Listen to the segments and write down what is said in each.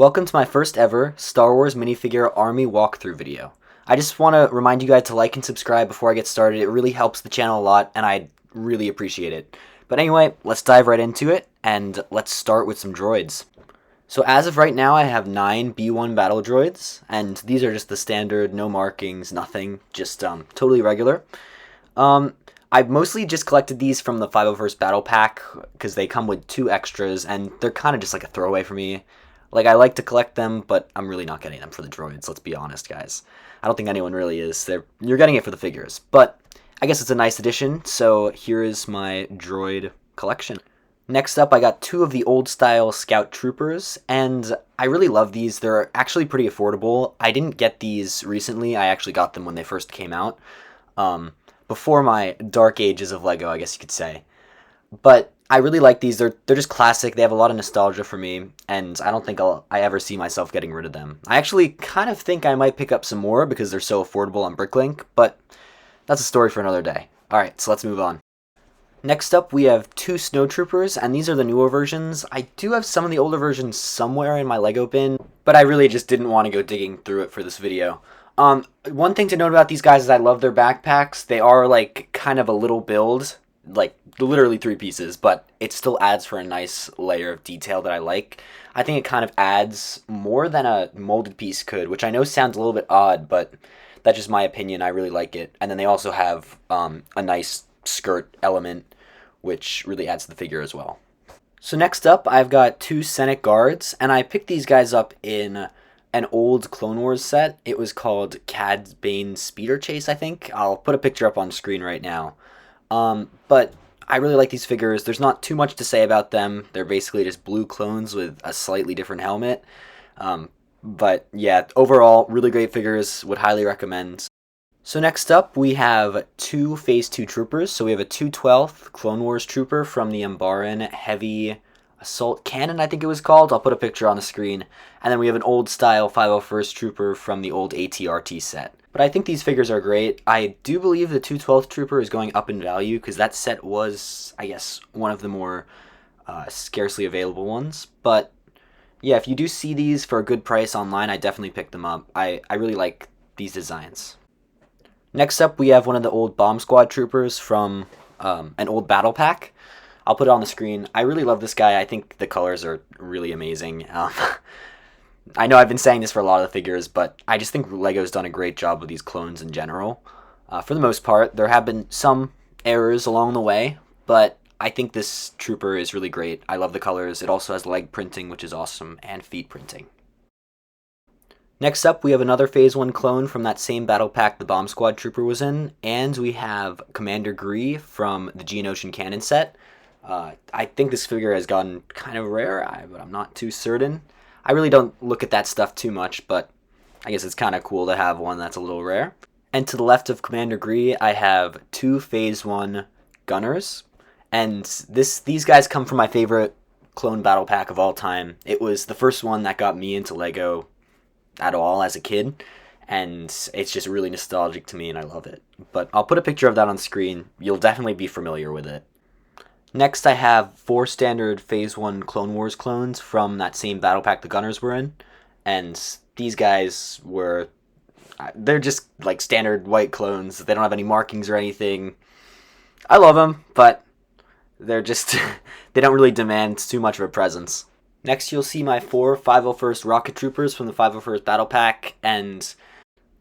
Welcome to my first ever Star Wars minifigure army walkthrough video. I just want to remind you guys to like and subscribe before I get started. It really helps the channel a lot and I really appreciate it. But anyway, let's dive right into it and let's start with some droids. So as of right now I have 9 B1 battle droids, and these are just the standard, no markings, nothing, just totally regular. I've mostly just collected these from the 501st Battle Pack because they come with 2 extras and they're kind of just like a throwaway for me. Like, I like to collect them, but I'm really not getting them for the droids, let's be honest, guys. I don't think anyone really is. You're getting it for the figures, but I guess it's a nice addition, so here is my droid collection. Next up, I got 2 of the old-style Scout Troopers, and I really love these. They're actually pretty affordable. I didn't get these recently. I actually got them when they first came out. Before my dark ages of LEGO, I guess you could say. But I really like these. They're just classic. They have a lot of nostalgia for me, and I don't think I ever see myself getting rid of them. I actually kind of think I might pick up some more because they're so affordable on Bricklink, but that's a story for another day. Alright, so let's move on. Next up, we have 2 Snowtroopers, and these are the newer versions. I do have some of the older versions somewhere in my LEGO bin, but I really just didn't want to go digging through it for this video. One thing to note about these guys is I love their backpacks. They are like kind of a little build, like literally 3 pieces, but it still adds for a nice layer of detail that I like. I think it kind of adds more than a molded piece could, which I know sounds a little bit odd, but that's just my opinion. I really like it. And then they also have a nice skirt element, which really adds to the figure as well. So next up, I've got 2 Senate Guards, and I picked these guys up in an old Clone Wars set. It was called Cad Bane Speeder Chase, I think. I'll put a picture up on screen right now. But I really like these figures. There's not too much to say about them. They're basically just blue clones with a slightly different helmet. But yeah, overall, really great figures. Would highly recommend. So next up, we have 2 Phase 2 Troopers. So we have a 212th Clone Wars Trooper from the Umbaran Heavy Assault Cannon, I think it was called. I'll put a picture on the screen. And then we have an old style 501st Trooper from the old ATRT set. But I think these figures are great. I do believe the 212th Trooper is going up in value because that set was, I guess, one of the more scarcely available ones. But yeah, if you do see these for a good price online, I definitely pick them up. I really like these designs. Next up, we have one of the old Bomb Squad Troopers from an old battle pack. I'll put it on the screen. I really love this guy. I think the colors are really amazing. I know I've been saying this for a lot of the figures, but I just think LEGO's done a great job with these clones in general. For the most part, there have been some errors along the way, but I think this trooper is really great. I love the colors. It also has leg printing, which is awesome, and feet printing. Next up, we have another Phase 1 clone from that same battle pack the Bomb Squad Trooper was in, and we have Commander Gree from the Geonosian Cannon set. I think this figure has gotten kind of rare, but I'm not too certain. I really don't look at that stuff too much, but I guess it's kind of cool to have one that's a little rare. And to the left of Commander Gree, I have 2 Phase 1 Gunners, and these guys come from my favorite clone battle pack of all time. It was the first one that got me into LEGO at all as a kid, and it's just really nostalgic to me and I love it. But I'll put a picture of that on screen. You'll definitely be familiar with it. Next, I have 4 standard Phase 1 Clone Wars clones from that same battle pack the Gunners were in, and these guys they're just like standard white clones. They don't have any markings or anything. I love them, but they're just they don't really demand too much of a presence. Next, you'll see my 4 501st Rocket Troopers from the 501st Battle Pack, and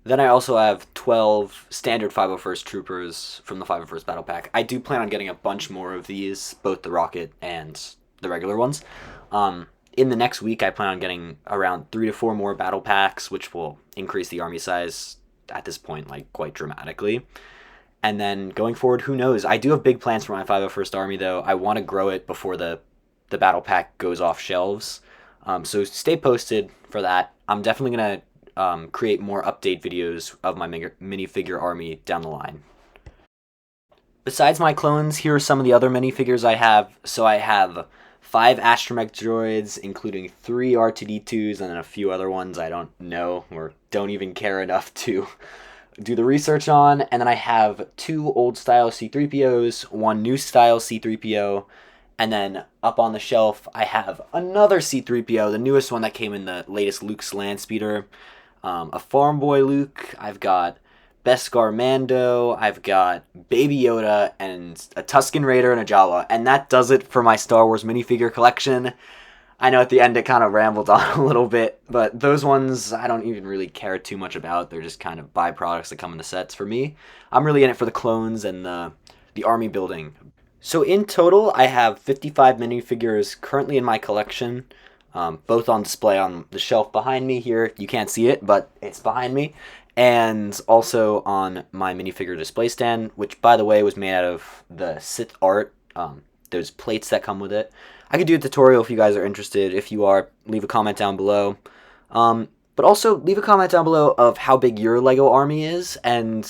then I also have 12 standard 501st Troopers from the 501st Battle Pack. I do plan on getting a bunch more of these, both the Rocket and the regular ones. In the next week, I plan on getting around 3 to 4 more Battle Packs, which will increase the army size at this point, like, quite dramatically. And then going forward, who knows? I do have big plans for my 501st Army, though. I want to grow it before the battle pack goes off shelves, so stay posted for that. I'm definitely going to create more update videos of my minifigure army down the line. Besides my clones, here are some of the other minifigures I have. So I have 5 astromech droids, including 3 R2-D2s and then a few other ones I don't know or don't even care enough to do the research on. And then I have 2 old style C-3POs, 1 new style C-3PO, And then up on the shelf, I have another C-3PO, the newest one that came in the latest Luke's Landspeeder. A Farm Boy Luke. I've got Beskar Mando. I've got Baby Yoda and a Tusken Raider and a Jawa. And that does it for my Star Wars minifigure collection. I know at the end it kind of rambled on a little bit, but those ones I don't even really care too much about. They're just kind of byproducts that come in the sets for me. I'm really in it for the clones and the army building. So in total, I have 55 minifigures currently in my collection, both on display on the shelf behind me here. You can't see it, but it's behind me. And also on my minifigure display stand, which, by the way, was made out of the Sith art, those plates that come with it. I could do a tutorial if you guys are interested. If you are, leave a comment down below. But also, leave a comment down below of how big your LEGO army is and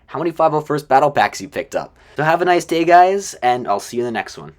how many 501st Battle Packs you picked up. So have a nice day, guys, and I'll see you in the next one.